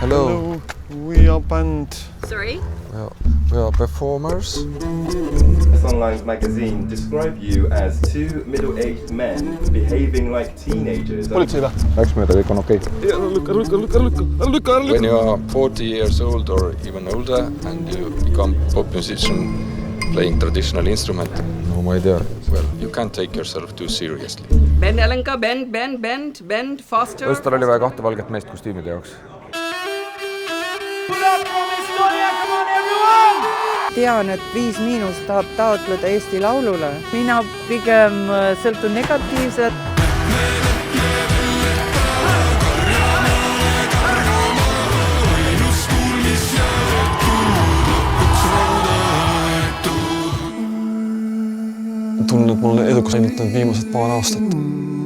Hello. We are band. Sorry? We are performers. Sunline's magazine describe you as two middle-aged men behaving like teenagers. Politseile. Läks mööda, kõik on okei. Lükka. When you are 40 years old or even older and you become pop musician playing traditional instrument, No ma ei tea. well, you can't take yourself too seriously. Bend, Alenka, bend, faster. Õstal oli vaja 2 valget meest kostüümide jaoks. Tean, et 5- tahab taotleda Eesti Laulule. Mina pigem sõltun negatiivselt. Tunnen, et ma olen edukas ainult viimased paar aastat.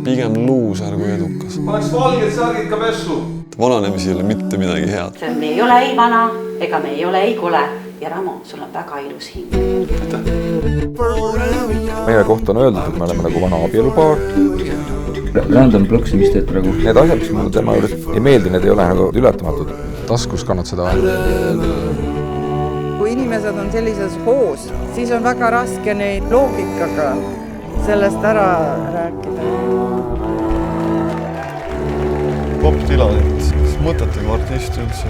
Pigem luuser kui edukas. Paneks valged särgid ka pessu. Vananemisi ei ole mitte midagi head. Me ei ole ei vana ega me ei ole ei kole. Ja Ramo, sul on väga ilus hing. Meie kohta on öeldud, et me oleme nagu vana abielupaar. Random blocks, mis teed praegu? Need asjad, mis mulle tema juures ei meeldi, need ei ole nagu ületamatud. Taskus kannad seda vähem. Kui inimesed on sellises hoos, siis on väga raske neid loogikaga sellest ära rääkida. Bob Dylanit, siis mõtetega artist üldse.